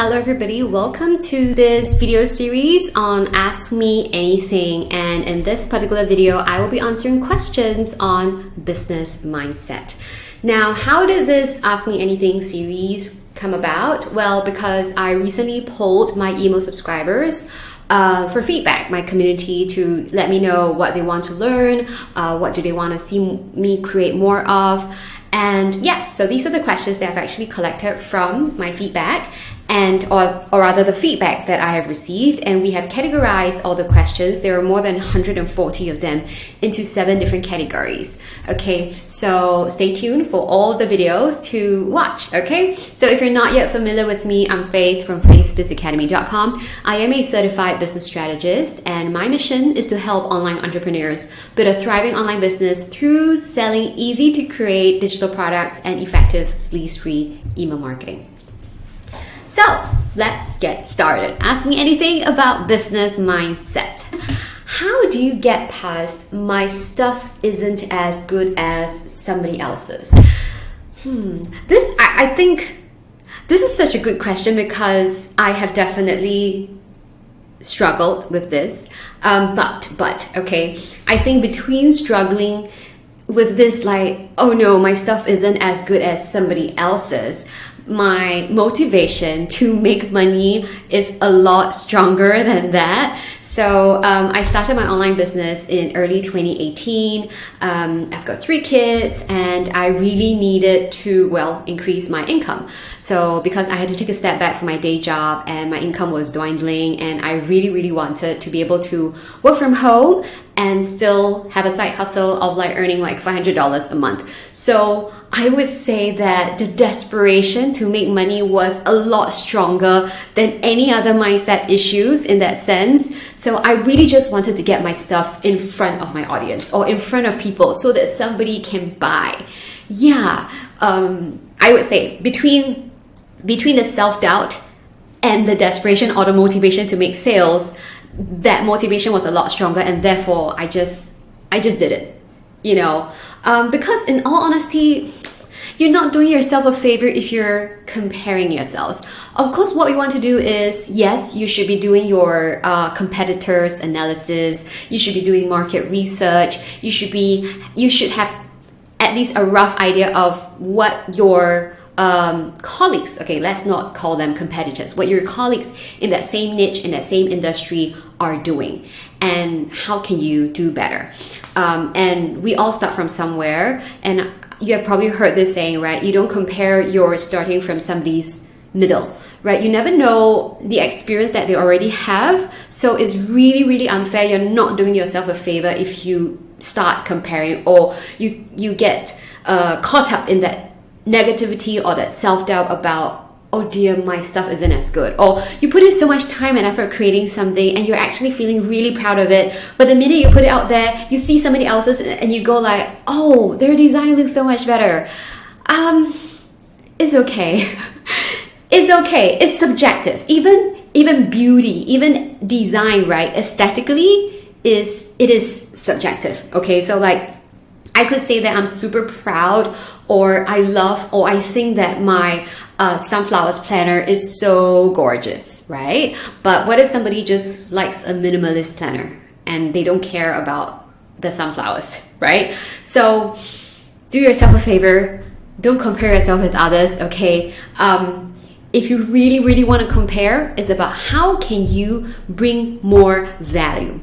Hello everybody, welcome to this video series on Ask Me Anything, and in this particular video I will be answering questions on business mindset. Now, how did this Ask Me Anything series come about? Well, because I recently polled my email subscribers for feedback, my community, to let me know what they want to learn, what do they want to see me create more of. And yes, so these are the questions that I've actually collected from my feedback, and or rather the feedback that I have received, and we have categorized all the questions. There are more than 140 of them into 7 different categories. Okay, so stay tuned for all the videos to watch. Okay, so if you're not yet familiar with me, I'm Faith from faithsbizacademy.com. I am a certified business strategist, and my mission is to help online entrepreneurs build a thriving online business through selling easy to create digital products and effective sleaze-free email marketing. So let's get started. Ask me anything about business mindset. How do you get past my stuff isn't as good as somebody else's? I think this is such a good question because I have definitely struggled with this. But okay, I think between struggling with this, like, oh no, my stuff isn't as good as somebody else's, my motivation to make money is a lot stronger than that. So I started my online business in early 2018. I've got 3 kids and I really needed to, increase my income. So because I had to take a step back from my day job and my income was dwindling, and I really wanted to be able to work from home and still have a side hustle of earning $500 a month. So I would say that the desperation to make money was a lot stronger than any other mindset issues in that sense. So I really just wanted to get my stuff in front of my audience or in front of people so that somebody can buy. Yeah, I would say between the self-doubt and the desperation or the motivation to make sales, that motivation was a lot stronger, and therefore I just did it, because in all honesty, you're not doing yourself a favor if you're comparing yourselves. Of course, what we want to do is, yes, you should be doing your competitors analysis, you should be doing market research, you should have at least a rough idea of what your colleagues, okay, let's not call them competitors, what your colleagues in that same niche, in that same industry are doing, and how can you do better. And we all start from somewhere, and you have probably heard this saying, right? You don't compare your starting from somebody's middle, right? You never know the experience that they already have, so it's really unfair. You're not doing yourself a favor if you start comparing, or you get caught up in that negativity or that self-doubt about, oh dear, my stuff isn't as good. Or you put in so much time and effort creating something and you're actually feeling really proud of it, but the minute you put it out there, you see somebody else's and you go like, oh, their design looks so much better. It's okay. It's okay. It's subjective. Even beauty, even design, right? Aesthetically, it is subjective. Okay, so I could say that I'm super proud, or I love, or I think that my sunflowers planner is so gorgeous, right? But what if somebody just likes a minimalist planner and they don't care about the sunflowers, right? So do yourself a favor. Don't compare yourself with others, okay? If you really want to compare, it's about how can you bring more value,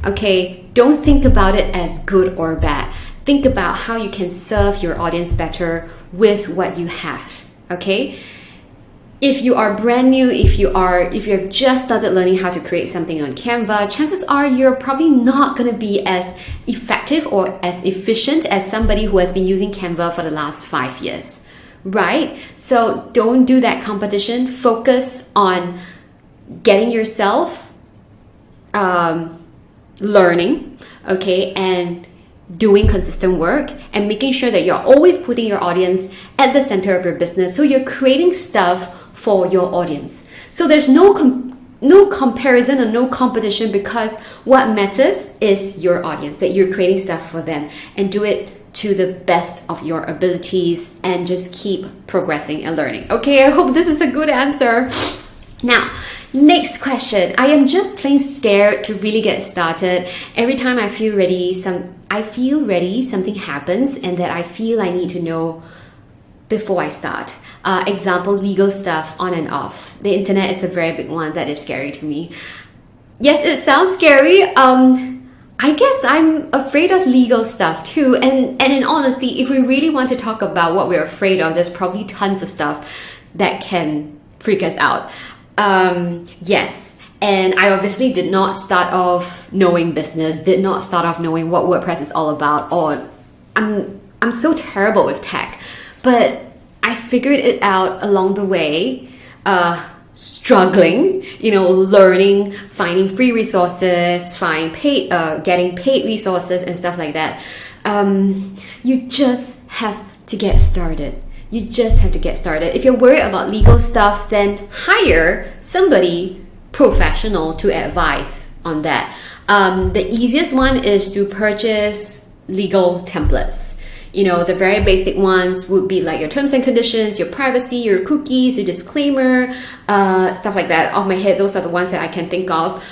okay? Don't think about it as good or bad. Think about how you can serve your audience better with what you have, okay? If you are brand new, if you have just started learning how to create something on Canva, chances are you're probably not going to be as effective or as efficient as somebody who has been using Canva for the last 5 years, right? So don't do that competition. Focus on getting yourself learning, okay, and doing consistent work and making sure that you're always putting your audience at the center of your business. So you're creating stuff for your audience. So there's no comparison and no competition, because what matters is your audience, that you're creating stuff for them, and do it to the best of your abilities and just keep progressing and learning. Okay, I hope this is a good answer. Now, next question. I am just plain scared to really get started. Every time I feel ready, something happens, and that I feel I need to know before I start. Example, legal stuff on and off. The internet is a very big one that is scary to me. Yes, it sounds scary. I guess I'm afraid of legal stuff too. And in honesty, if we really want to talk about what we're afraid of, there's probably tons of stuff that can freak us out. Yes. And I obviously did not start off knowing business, did not start off knowing what WordPress is all about, or I'm so terrible with tech. But I figured it out along the way, struggling, learning, finding free resources, getting paid resources and stuff like that. You just have to get started. You just have to get started. If you're worried about legal stuff, then hire somebody professional to advise on that. The easiest one is to purchase legal templates. The very basic ones would be like your terms and conditions, your privacy, your cookies, your disclaimer, stuff like that. Off my head, those are the ones that I can think of.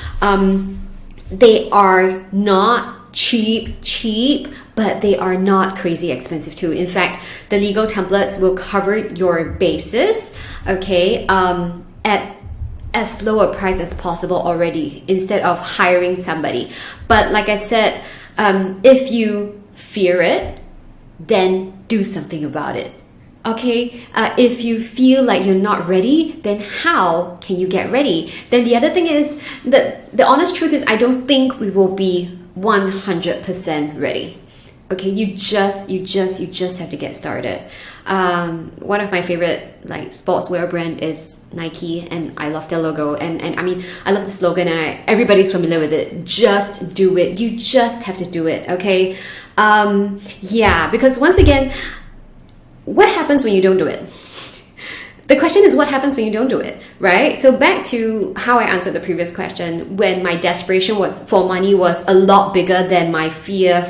They are not cheap, but they are not crazy expensive too. In fact, the legal templates will cover your basis, okay, at as low a price as possible already, instead of hiring somebody. But like I said, if you fear it, then do something about it. Okay, if you feel like you're not ready, then how can you get ready? Then the other thing is that the honest truth is I don't think we will be 100% ready. Okay, you just have to get started. One of my favorite sportswear brand is Nike, and I love their logo, and I mean I love the slogan, and everybody's familiar with it. Just do it. You just have to do it. Okay, because once again, what happens when you don't do it? The question is, what happens when you don't do it, right? So back to how I answered the previous question, when my desperation for money was a lot bigger than my fear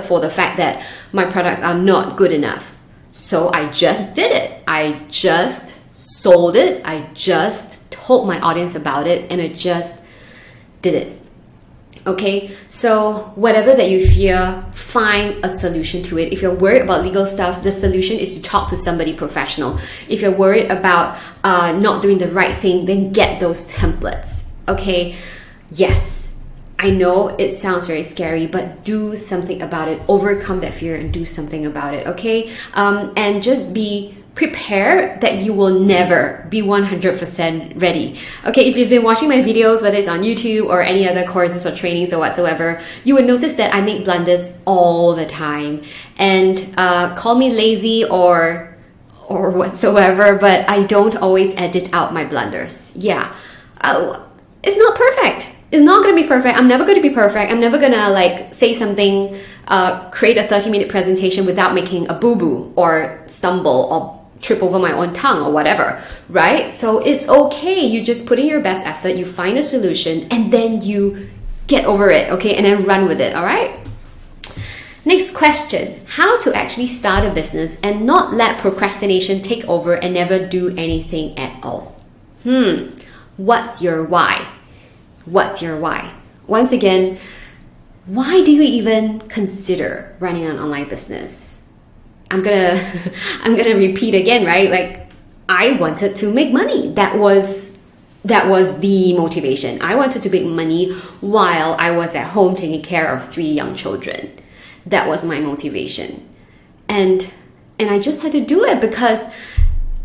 for the fact that my products are not good enough. So I just did it. I just sold it. I just told my audience about it, and I just did it. Okay, so whatever that you fear, find a solution to it. If you're worried about legal stuff, the solution is to talk to somebody professional. If you're worried about not doing the right thing, then get those templates. Okay, yes, I know it sounds very scary, but do something about it. Overcome that fear and do something about it, okay? And just be prepared that you will never be 100% ready. Okay, if you've been watching my videos, whether it's on YouTube or any other courses or trainings or whatsoever, you would notice that I make blunders all the time. And call me lazy or whatsoever, but I don't always edit out my blunders. Yeah, it's not perfect. It's not going to be perfect. I'm never going to be perfect. I'm never going to say something, create a 30-minute presentation without making a boo-boo or stumble or trip over my own tongue or whatever, right? So it's okay. You just put in your best effort, you find a solution, and then you get over it, okay? And then run with it, all right? Next question, how to actually start a business and not let procrastination take over and never do anything at all. What's your why? What's your why? Once again, why do you even consider running an online business? I'm gonna repeat again, right? I wanted to make money. That was the motivation. I wanted to make money while I was at home taking care of 3 young children. That was my motivation. And I just had to do it because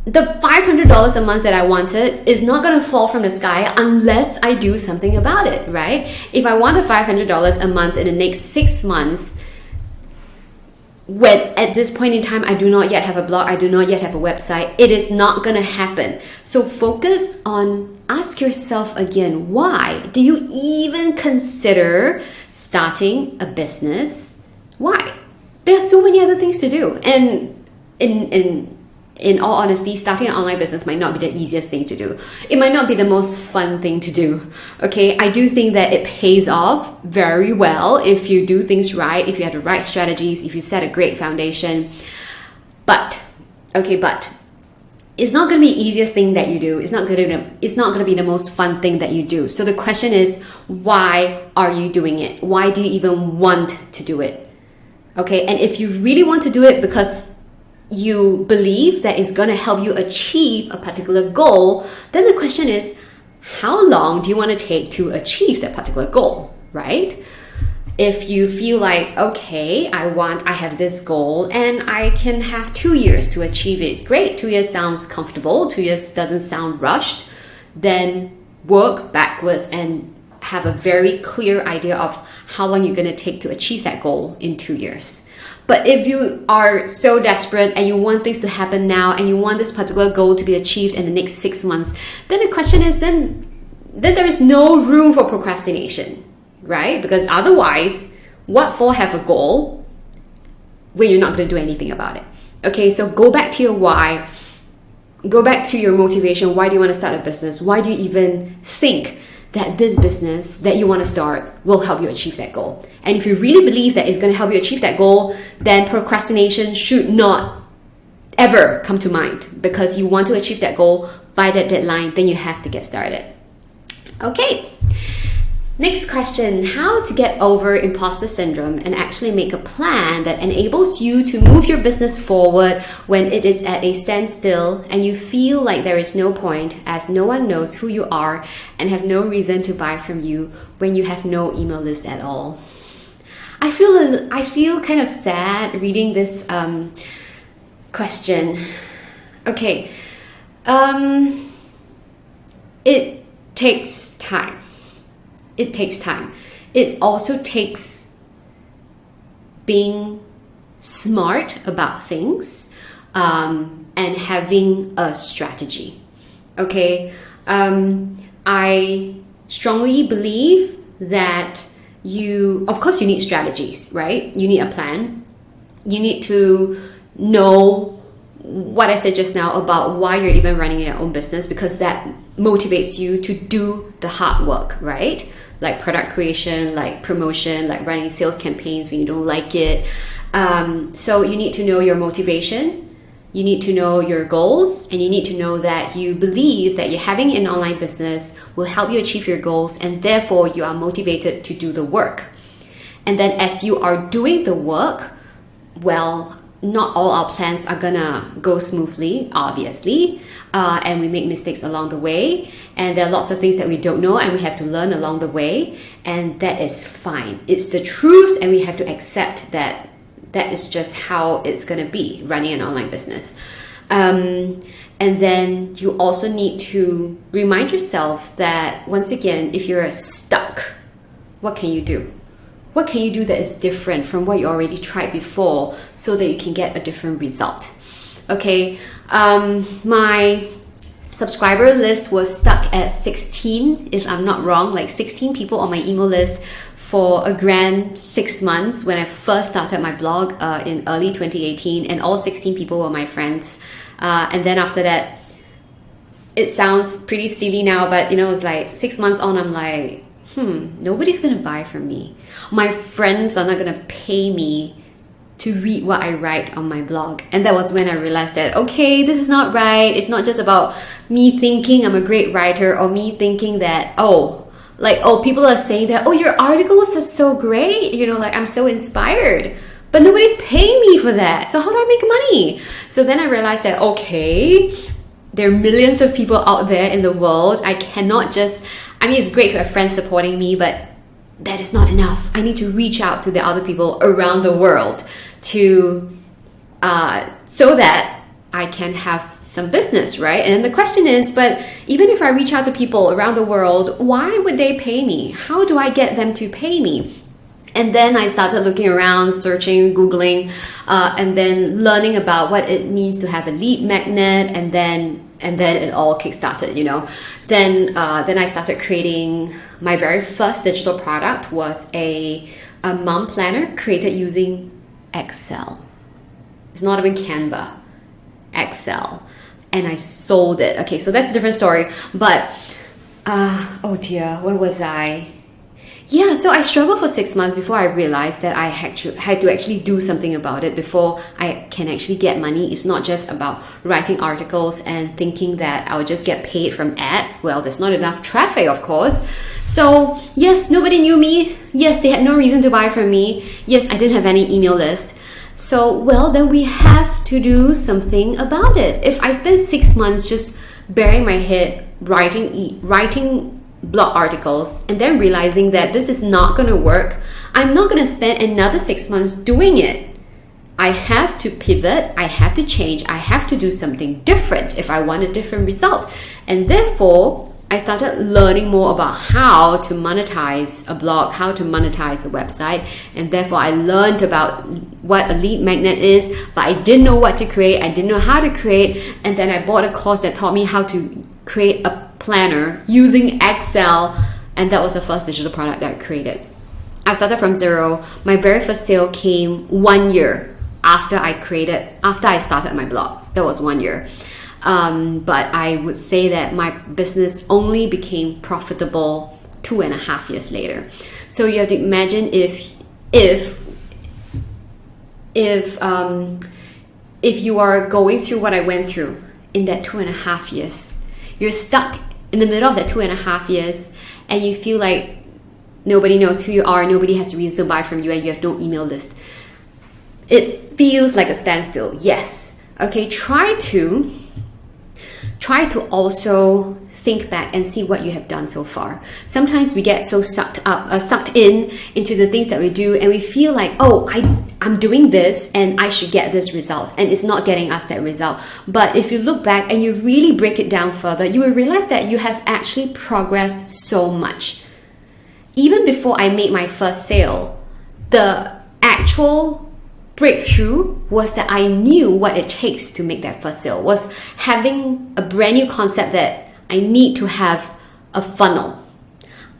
the $500 a month that I wanted is not going to fall from the sky unless I do something about it, right? If I want the $500 a month in the next 6 months, when at this point in time I do not yet have a blog, I do not yet have a website, it is not going to happen. So focus on, ask yourself again, why do you even consider starting a business? Why? There are so many other things to do. And in all honesty, starting an online business might not be the easiest thing to do. It might not be the most fun thing to do. Okay, I do think that it pays off very well if you do things right, if you have the right strategies, if you set a great foundation. But it's not going to be the easiest thing that you do. It's not going to be the most fun thing that you do. So the question is, why are you doing it? Why do you even want to do it? Okay, and if you really want to do it because you believe that it's going to help you achieve a particular goal, then the question is, how long do you want to take to achieve that particular goal, right? If you feel like, okay, I have this goal and I can have 2 years to achieve it. Great, 2 years sounds comfortable. 2 years doesn't sound rushed. Then work backwards and have a very clear idea of how long you're going to take to achieve that goal in 2 years. But if you are so desperate and you want things to happen now and you want this particular goal to be achieved in the next 6 months, then the question is, then there is no room for procrastination, right? Because otherwise, what for have a goal when you're not going to do anything about it? Okay, so go back to your why. Go back to your motivation. Why do you want to start a business? Why do you even think that this business that you want to start will help you achieve that goal? And if you really believe that it's going to help you achieve that goal, then procrastination should not ever come to mind, because you want to achieve that goal by that deadline, then you have to get started. Okay. Next question, how to get over imposter syndrome and actually make a plan that enables you to move your business forward when it is at a standstill and you feel like there is no point, as no one knows who you are and have no reason to buy from you when you have no email list at all. I feel kind of sad reading this question. Okay, it takes time. It takes time. It also takes being smart about things and having a strategy. Okay, I strongly believe that of course you need strategies, right? You need a plan. You need to know what I said just now about why you're even running your own business, because that motivates you to do the hard work, right? Like product creation, like promotion, like running sales campaigns when you don't like it. So you need to know your motivation, you need to know your goals, and you need to know that you believe that you're having an online business will help you achieve your goals, and therefore you are motivated to do the work. And then as you are doing the work, well, not all our plans are gonna go smoothly, obviously, and we make mistakes along the way, and there are lots of things that we don't know and we have to learn along the way, and that is fine. It's the truth, and we have to accept that that is just how it's gonna be running an online business. And then you also need to remind yourself that, once again, if you're stuck, what can you do? What can you do that is different from what you already tried before so that you can get a different result? Okay, my subscriber list was stuck at 16, if I'm not wrong, like 16 people on my email list for a grand 6 months when I first started my blog in early 2018, and all 16 people were my friends. And then after that, it sounds pretty silly now, but it's like 6 months on, I'm like, nobody's gonna buy from me. My friends are not gonna pay me to read what I write on my blog. And that was when I realized that, okay, this is not right. It's not just about me thinking I'm a great writer, or me thinking that, people are saying that, your articles are so great, like I'm so inspired. But nobody's paying me for that. So how do I make money? So then I realized that, okay, there are millions of people out there in the world. I cannot just, it's great to have friends supporting me, but that is not enough. I need to reach out to the other people around the world to so that I can have some business, right? And then the question is, but even if I reach out to people around the world, why would they pay me? How do I get them to pay me? And then I started looking around, searching, Googling, and then learning about what it means to have a lead magnet, and then it all kickstarted, Then I started creating my very first digital product. Was a mom planner created using Excel. It's not even Canva, Excel. And I sold it. Okay, so that's a different story. But, oh dear, where was I? Yeah, so I struggled for 6 months before I realized that I had to actually do something about it before I can actually get money. It's not just about writing articles and thinking that I'll just get paid from ads. Well, there's not enough traffic, of course. So, yes, nobody knew me. Yes, they had no reason to buy from me. Yes, I didn't have any email list. So, well, then we have to do something about it. If I spend 6 months just burying my head writing blog articles and then realizing that this is not going to work, I'm not going to spend another 6 months doing it. I have to pivot, I have to change, I have to do something different if I want a different result. And therefore, I started learning more about how to monetize a blog, how to monetize a website, and therefore I learned about what a lead magnet is, but I didn't know what to create, I didn't know how to create, and then I bought a course that taught me how to create a planner using Excel, and that was the first digital product that I created. I started from zero. My very first sale came 1 year after I started my blogs. That was 1 year. But I would say that my business only became profitable 2.5 years later. So you have to imagine if you are going through what I went through in that 2.5 years, you're stuck in the middle of that 2.5 years, and you feel like nobody knows who you are, nobody has a reason to buy from you, and you have no email list. It feels like a standstill, yes. Okay, try to also think back and see what you have done so far. Sometimes we get so sucked into the things that we do, and we feel like, oh, I'm doing this and I should get this result, and it's not getting us that result. But if you look back and you really break it down further, you will realize that you have actually progressed so much. Even before I made my first sale, the actual breakthrough was that I knew what it takes to make that first sale, was having a brand new concept that I need to have a funnel.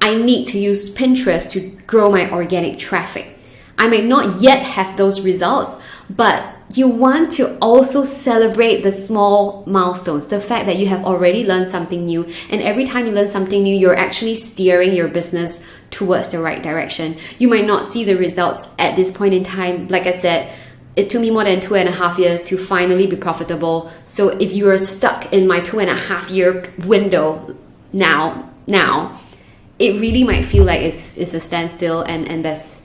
I need to use Pinterest to grow my organic traffic. I may not yet have those results, but you want to also celebrate the small milestones, the fact that you have already learned something new, and every time you learn something new, you're actually steering your business towards the right direction. You might not see the results at this point in time. Like I said, it took me more than 2.5 years to finally be profitable. So if you are stuck in my 2.5 year window now, it really might feel like it's a standstill and there's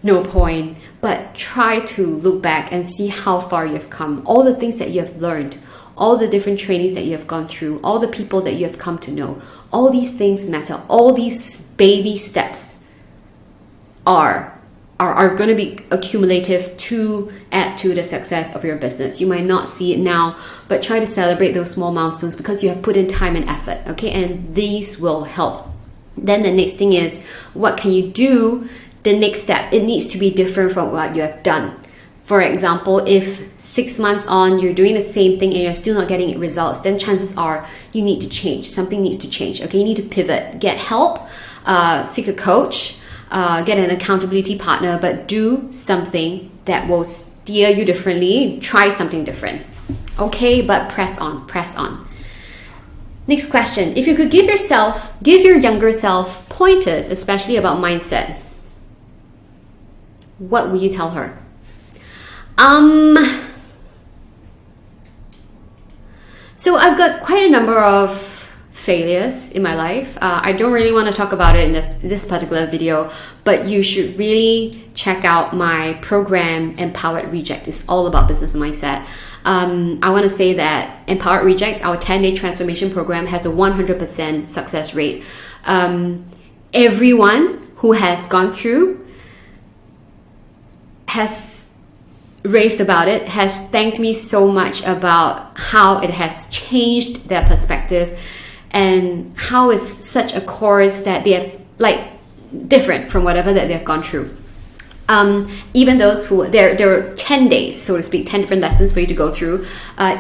no point. But try to look back and see how far you've come, all the things that you have learned, all the different trainings that you have gone through, all the people that you have come to know. All these things matter. All these baby steps are going to be accumulative to add to the success of your business. You might not see it now, but try to celebrate those small milestones because you have put in time and effort, okay? And these will help. Then the next thing is, what can you do? The next step, it needs to be different from what you have done. For example, if 6 months on you're doing the same thing and you're still not getting results, then chances are you need to change. Something needs to change, okay? You need to pivot, get help, seek a coach, get an accountability partner, but do something that will steer you differently. Try something different, okay? But press on. Next question. If you could give your younger self pointers, especially about mindset, what would you tell her? So I've got quite a number of failures in my life. I don't really want to talk about it in this particular video, but you should really check out my program, Empowered Reject. It's all about business mindset. I want to say that Empowered Rejects, our 10-day transformation program, has a 100% success rate. Everyone who has gone through has raved about it, has thanked me so much about how it has changed their perspective and how it's such a course that they have, like, different from whatever that they've gone through. Even those who, there are 10 days, so to speak, 10 different lessons for you to go through.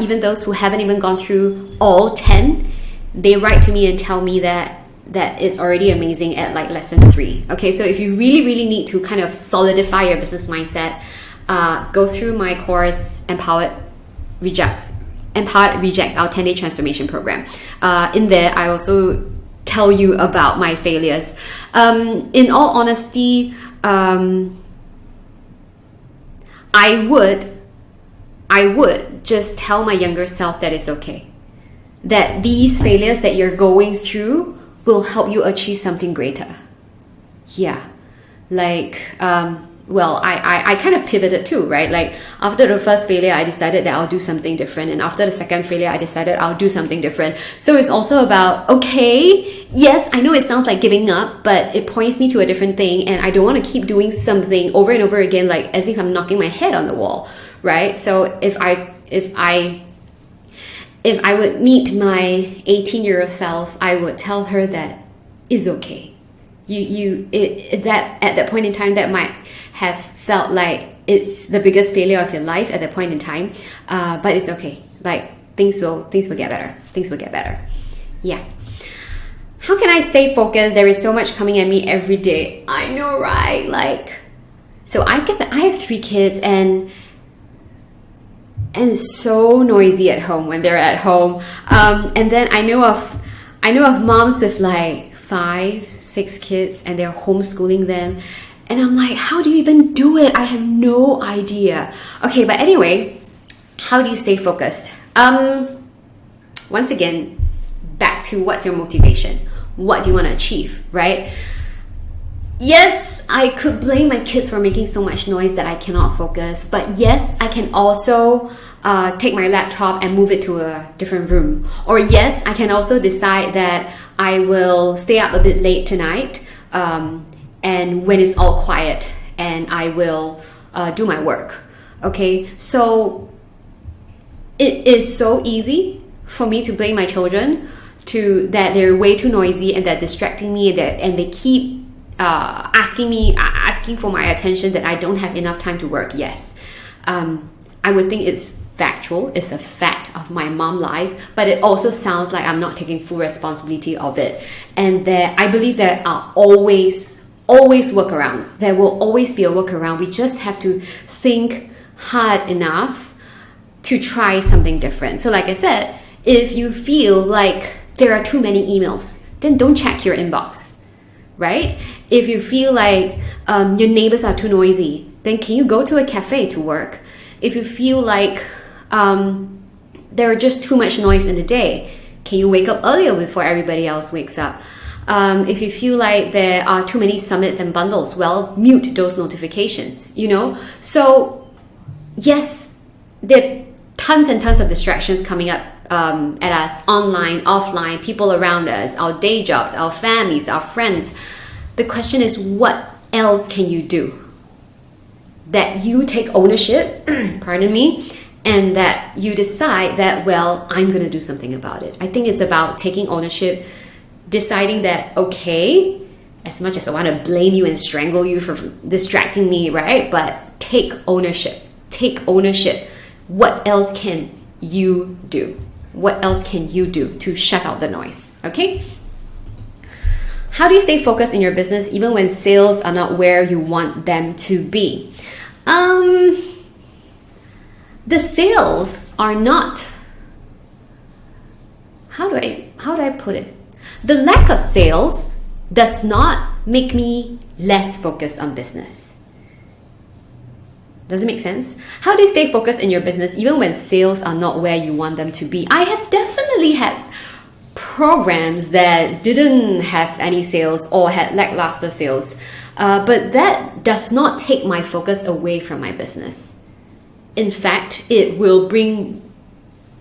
Even those who haven't even gone through all 10, they write to me and tell me that is already amazing at like lesson 3. Okay, so if you really need to kind of solidify your business mindset, go through my course, Empowered Rejects, our 10-day transformation program. In there, I also tell you about my failures. In all honesty, I would just tell my younger self that it's okay. That these failures that you're going through will help you achieve something greater. Yeah. Like, I kind of pivoted too, right? Like after the first failure, I decided that I'll do something different. And after the second failure, I decided I'll do something different. So it's also about, okay, yes, I know it sounds like giving up, but it points me to a different thing. And I don't want to keep doing something over and over again, like as if I'm knocking my head on the wall, right? So if I would meet my 18-year-old self, I would tell her that it's okay. That at that point in time, that might have felt like it's the biggest failure of your life at that point in time, but it's okay. Like things will get better. Things will get better. Yeah. How can I stay focused? There is so much coming at me every day. I know, right? Like, so I have 3 kids and it's so noisy at home when they're at home. And then I know of moms with like 5, 6 kids and they're homeschooling them. And I'm like, how do you even do it? I have no idea. Okay, but anyway, how do you stay focused? Once again, back to what's your motivation? What do you want to achieve, right? Yes, I could blame my kids for making so much noise that I cannot focus. But yes, I can also take my laptop and move it to a different room. Or yes, I can also decide that I will stay up a bit late tonight and when it's all quiet and I will do my work. Okay, so it is so easy for me to blame my children that they're way too noisy and they're distracting me and they keep asking for my attention, that I don't have enough time to work. Yes, I would think it's factual, it's a fact of my mom life, but it also sounds like I'm not taking full responsibility of it. And that I believe there are always workarounds. There will always be a workaround. We just have to think hard enough to try something different. So like I said, if you feel like there are too many emails, then don't check your inbox, right? If you feel like your neighbors are too noisy, then can you go to a cafe to work? If you feel like there are just too much noise in the day, can you wake up earlier before everybody else wakes up? If you feel like there are too many summits and bundles, well, mute those notifications, So yes, there are tons and tons of distractions coming up at us, online, offline, people around us, our day jobs, our families, our friends. The question is, what else can you do? That you take ownership, pardon me, and that you decide that, well, I'm going to do something about it. I think it's about taking ownership, deciding that, okay, as much as I want to blame you and strangle you for distracting me, right? But take ownership. Take ownership. What else can you do? What else can you do to shut out the noise? Okay? How do you stay focused in your business even when sales are not where you want them to be? The sales are not, how do I put it? The lack of sales does not make me less focused on business. Does it make sense? How do you stay focused in your business even when sales are not where you want them to be? I have definitely had programs that didn't have any sales or had lackluster sales, but that does not take my focus away from my business. In fact, it will bring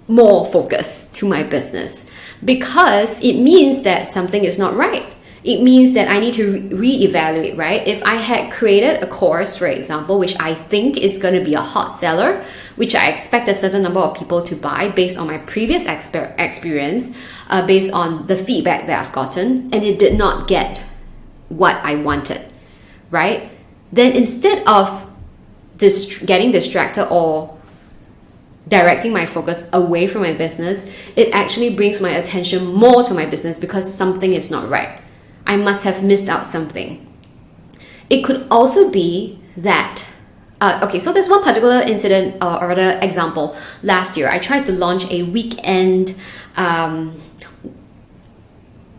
more focus to my business because it means that something is not right. It means that I need to reevaluate, right? If I had created a course, for example, which I think is going to be a hot seller, which I expect a certain number of people to buy based on my previous experience, based on the feedback that I've gotten, and it did not get what I wanted, right? Then instead of getting distracted or directing my focus away from my business, it actually brings my attention more to my business because something is not right. I must have missed out something. It could also be that, so there's one particular incident or rather example. Last year, I tried to launch a weekend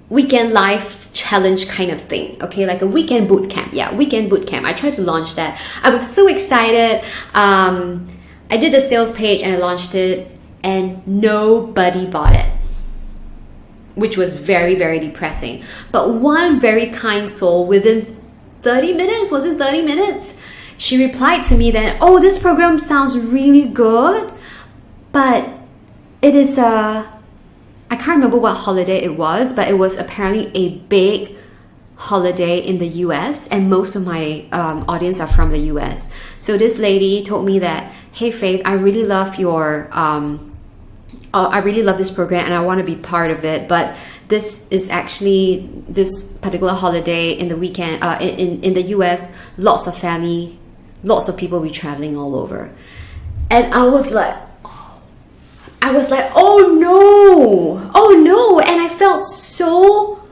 weekend life challenge kind of thing, okay, like a weekend boot camp. Yeah, weekend boot camp. I tried to launch that. I was so excited. I did the sales page and I launched it, and nobody bought it, which was very, very depressing. But one very kind soul, within 30 minutes, was it 30 minutes? She replied to me that, oh, this program sounds really good, but it is I can't remember what holiday it was, but it was apparently a big holiday in the US, and most of my audience are from the US. So this lady told me that, hey Faith, I really love your I really love this program and I want to be part of it, but this is actually this particular holiday in the weekend in the US, lots of family, lots of people will be traveling all over. And I was like, oh no, and I felt so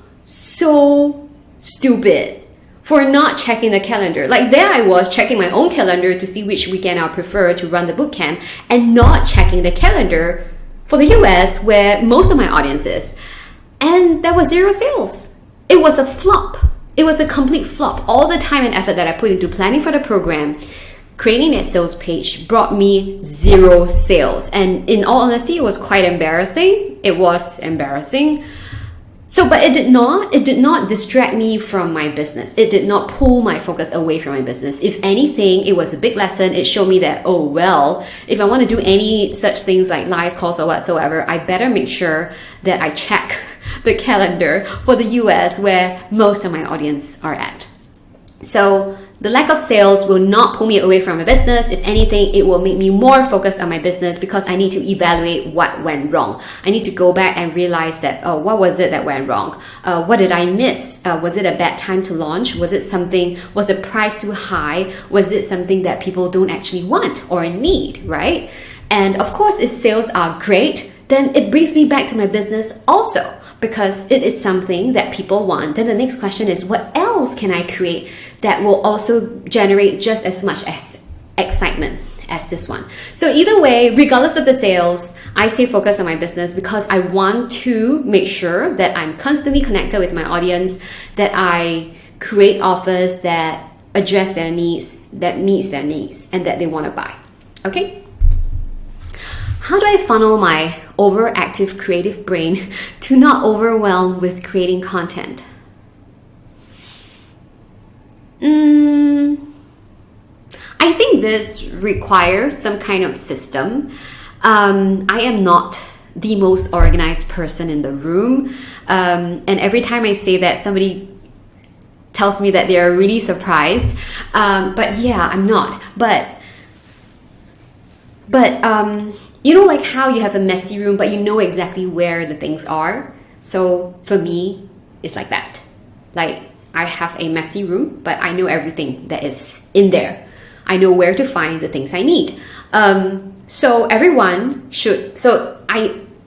stupid for not checking the calendar. Like, there I was checking my own calendar to see which weekend I prefer to run the bootcamp, and not checking the calendar for the US where most of my audience is. And there was zero sales. It was a flop. It was a complete flop. All the time and effort that I put into planning for the program, creating that sales page, brought me zero sales. And in all honesty, it was quite embarrassing. It was embarrassing. So, but it did not distract me from my business. It did not pull my focus away from my business. If anything, it was a big lesson. It showed me that, oh, well, if I want to do any such things like live calls or whatsoever, I better make sure that I check the calendar for the US where most of my audience are at. So the lack of sales will not pull me away from my business. If anything, it will make me more focused on my business, because I need to evaluate what went wrong. I need to go back and realize that, oh, what was it that went wrong? What did I miss? Was it a bad time to launch? Was the price too high? Was it something that people don't actually want or need, right? And of course, if sales are great, then it brings me back to my business also, because it is something that people want. Then the next question is, what else can I create that will also generate just as much as excitement as this one? So either way, regardless of the sales, I stay focused on my business, because I want to make sure that I'm constantly connected with my audience, that I create offers that address their needs, that meets their needs, and that they want to buy. Okay? How do I funnel my overactive creative brain to not overwhelm with creating content? I think this requires some kind of system. I am not the most organized person in the room. And every time I say that, somebody tells me that they are really surprised. But yeah, I'm not. But you know, like how you have a messy room, but you know exactly where the things are. So for me, it's like that. Like, I have a messy room, but I know everything that is in there. I know where to find the things I need. So everyone should. So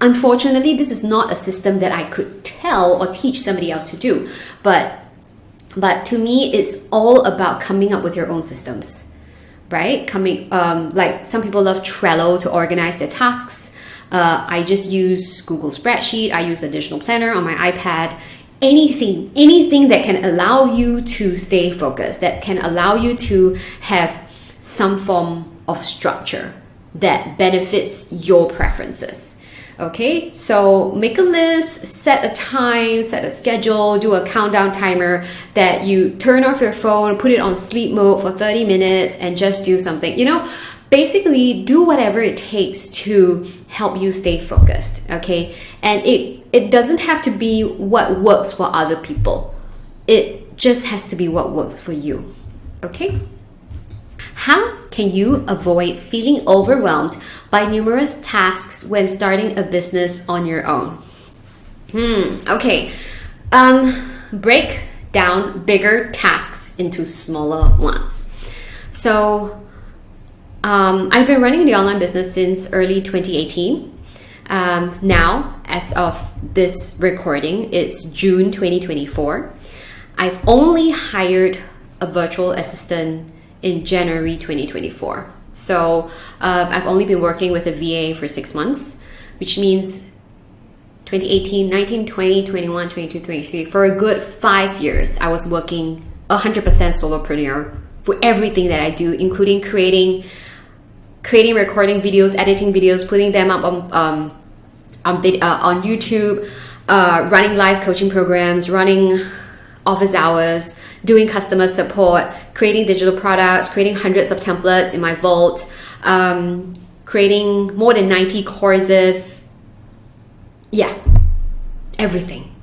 unfortunately, this is not a system that I could tell or teach somebody else to do. But to me, it's all about coming up with your own systems. Right? Like some people love Trello to organize their tasks. I just use Google Spreadsheet. I use a digital planner on my iPad. Anything that can allow you to stay focused, that can allow you to have some form of structure that benefits your preferences. Okay, so make a list, set a time, set a schedule, do a countdown timer that you turn off your phone, put it on sleep mode for 30 minutes and just do something. You know, basically do whatever it takes to help you stay focused, okay? And it doesn't have to be what works for other people. It just has to be what works for you, okay? How can you avoid feeling overwhelmed by numerous tasks when starting a business on your own? Okay. Break down bigger tasks into smaller ones. So, I've been running the online business since early 2018. Now, as of this recording, it's June 2024. I've only hired a virtual assistant in January 2024. So I've only been working with a VA for 6 months, which means 2018, 19, 20, 21, 22, 23. For a good 5 years, I was working 100% solopreneur for everything that I do, including creating, recording videos, editing videos, putting them up on YouTube, running live coaching programs, running office hours, doing customer support, creating digital products, creating hundreds of templates in my vault, creating more than 90 courses. Yeah, everything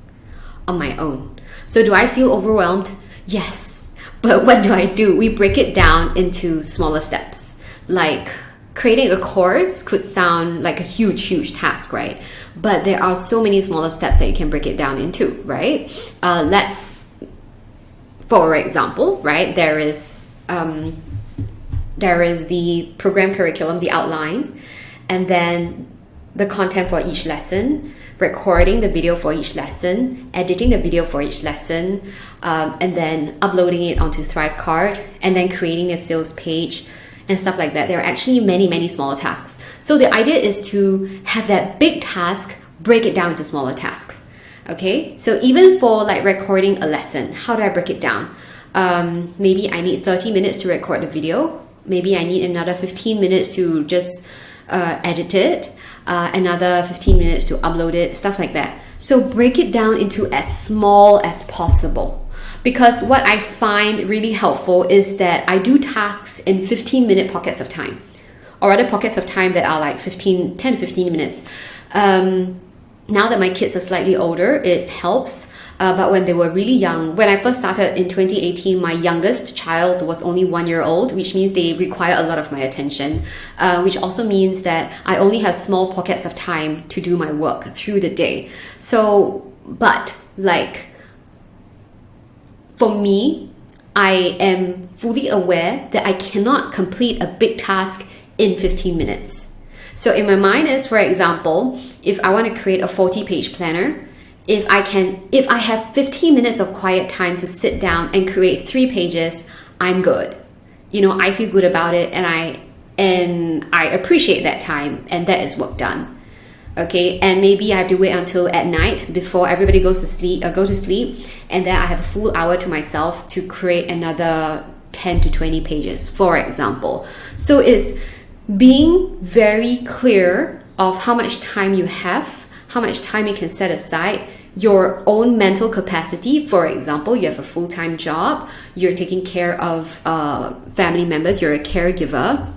on my own. So do I feel overwhelmed? Yes. But what do? We break it down into smaller steps. Like creating a course could sound like a huge task, right? But there are so many smaller steps that you can break it down into, right? For example, right, there is the program curriculum, the outline, and then the content for each lesson, recording the video for each lesson, editing the video for each lesson, and then uploading it onto Thrivecart, and then creating a sales page and stuff like that. There are actually many smaller tasks. So the idea is to have that big task, break it down into smaller tasks. Okay, so even for like recording a lesson, how do I break it down? Maybe I need 30 minutes to record the video. Maybe I need another 15 minutes to just edit it, another 15 minutes to upload it, stuff like that. So break it down into as small as possible. Because what I find really helpful is that I do tasks in 15-minute pockets of time, or rather pockets of time that are like 10 to 15 minutes. Now that my kids are slightly older, it helps. But when they were really young, when I first started in 2018, my youngest child was only 1 year old, which means they require a lot of my attention, which also means that I only have small pockets of time to do my work through the day. So, but like, for me, I am fully aware that I cannot complete a big task in 15 minutes. So in my mind is, for example, if I want to create a 40-page planner, if I have 15 minutes of quiet time to sit down and create 3 pages, I'm good. I feel good about it, and I appreciate that time, and that is work done. Okay, and maybe I have to wait until at night before everybody goes to sleep, and then I have a full hour to myself to create another 10 to 20 pages, for example. So it's being very clear of how much time you have, how much time you can set aside, your own mental capacity. For example, you have a full-time job, you're taking care of family members, you're a caregiver,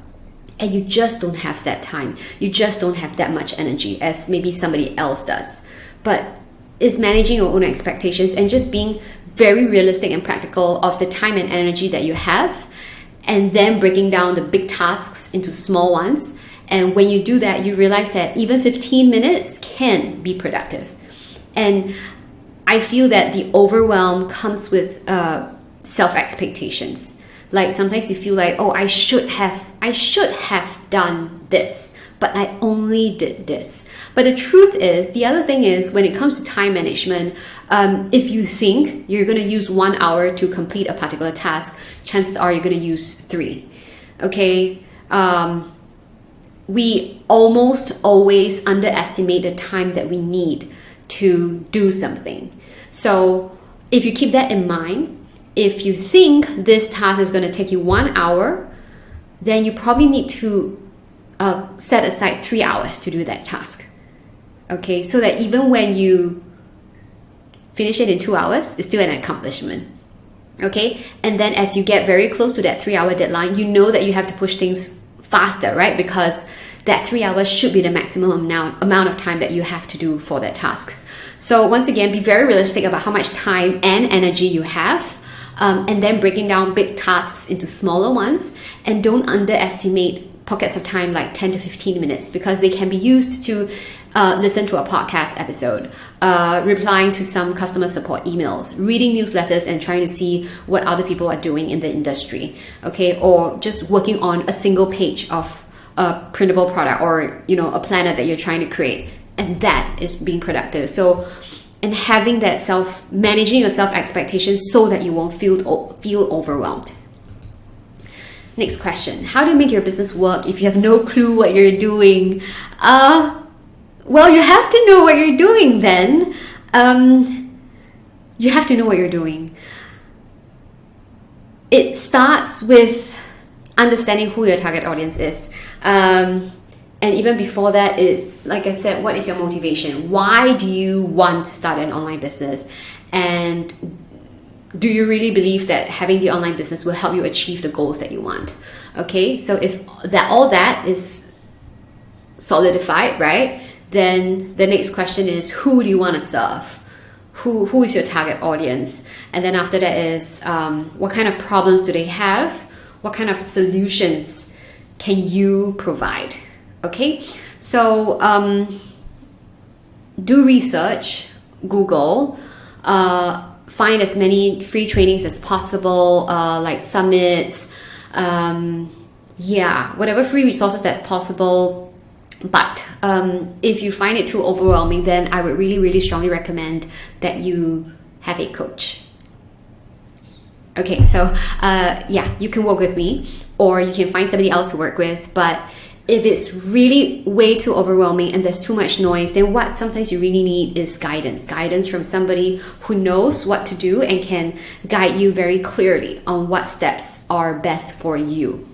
and you just don't have that time. You just don't have that much energy as maybe somebody else does. But it's managing your own expectations and just being very realistic and practical of the time and energy that you have, and then breaking down the big tasks into small ones. And when you do that, you realize that even 15 minutes can be productive. And I feel that the overwhelm comes with self-expectations. Like sometimes you feel like, oh, I should have done this, but I only did this. But the truth is, the other thing is, when it comes to time management, if you think you're going to use 1 hour to complete a particular task, chances are you're going to use 3. Okay? We almost always underestimate the time that we need to do something. So if you keep that in mind, if you think this task is going to take you 1 hour, then you probably need to set aside 3 hours to do that task. Okay, so that even when you finish it in 2 hours, it's still an accomplishment. Okay, and then as you get very close to that 3 hour deadline, you know that you have to push things faster, right? Because that 3 hours should be the maximum amount of time that you have to do for that tasks. So once again, be very realistic about how much time and energy you have, and then breaking down big tasks into smaller ones, and don't underestimate pockets of time like 10 to 15 minutes, because they can be used to listen to a podcast episode, replying to some customer support emails, reading newsletters and trying to see what other people are doing in the industry, okay, or just working on a single page of a printable product, or a planner that you're trying to create, and that is being productive. So, and having that managing your self expectations so that you won't feel overwhelmed. Next question: how do you make your business work if you have no clue what you're doing? Well, you have to know what you're doing then. You have to know what you're doing. It starts with understanding who your target audience is. And even before that, like I said, what is your motivation? Why do you want to start an online business? And do you really believe that having the online business will help you achieve the goals that you want? Okay, so if all that is solidified, right, then the next question is, who do you want to serve? Who is your target audience? And then after that is, what kind of problems do they have? What kind of solutions can you provide? Okay, so do research, Google, find as many free trainings as possible, like summits, whatever free resources that's possible. But if you find it too overwhelming, then I would really, really strongly recommend that you have a coach. Okay, so you can work with me, or you can find somebody else to work with. But if it's really way too overwhelming and there's too much noise, then what sometimes you really need is guidance from somebody who knows what to do and can guide you very clearly on what steps are best for you.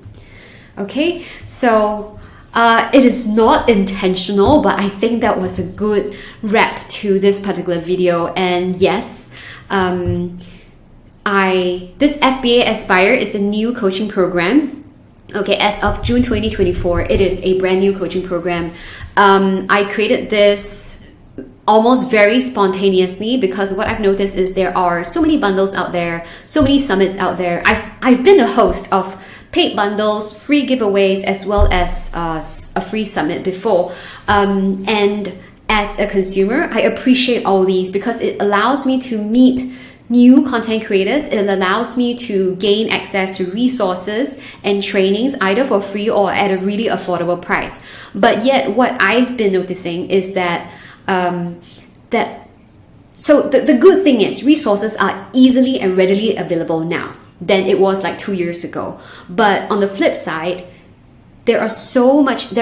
Okay, so it is not intentional, but I think that was a good wrap to this particular video. And yes, this FBA Aspire is a new coaching program. Okay, as of June 2024, it is a brand new coaching program. I created this almost very spontaneously because what I've noticed is there are so many bundles out there, so many summits out there. I've been a host of paid bundles, free giveaways, as well as a free summit before. And as a consumer, I appreciate all these because it allows me to meet new content creators. It allows me to gain access to resources and trainings either for free or at a really affordable price. But yet what I've been noticing is that the good thing is resources are easily and readily available now than it was like 2 years ago. But on the flip side, there is so much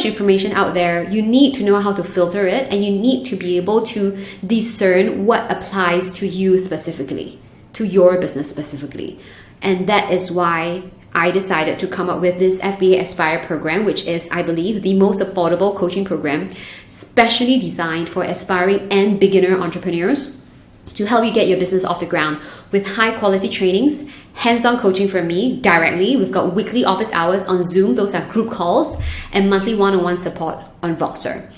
information out there. You need to know how to filter it, and you need to be able to discern what applies to you specifically, to your business specifically. And that is why I decided to come up with this FBA Aspire program, which is, I believe, the most affordable coaching program, specially designed for aspiring and beginner entrepreneurs to help you get your business off the ground with high quality trainings, hands-on coaching from me directly. We've got weekly office hours on Zoom. Those are group calls, and monthly one-on-one support on Voxer.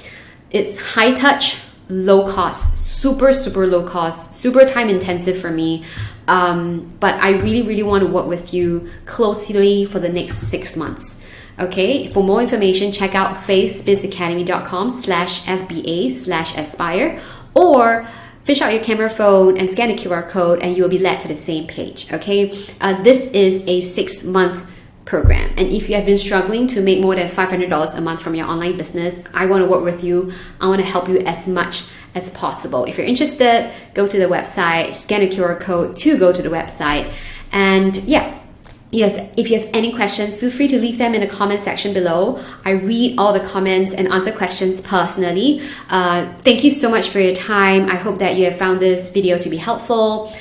It's high touch, low cost, super low cost, super time intensive for me. But I really want to work with you closely for the next 6 months. Okay, for more information, check out facebizzacademy.com/FBA/aspire, or fish out your camera phone and scan the QR code and you will be led to the same page. Okay, this is a 6-month program, and if you have been struggling to make more than $500 a month from your online business, I want to work with you. I want to help you as much as possible. If you're interested, go to the website, scan the QR code to go to the website. And if you have any questions, feel free to leave them in the comment section below. I read all the comments and answer questions personally. Thank you so much for your time. I hope that you have found this video to be helpful.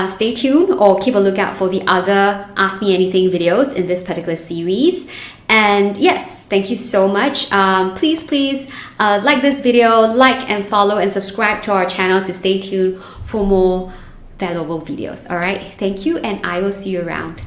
Stay tuned or keep a lookout for the other Ask Me Anything videos in this particular series. And yes, thank you so much. Please like this video, like and follow and subscribe to our channel to stay tuned for more valuable videos. All right, thank you, and I will see you around.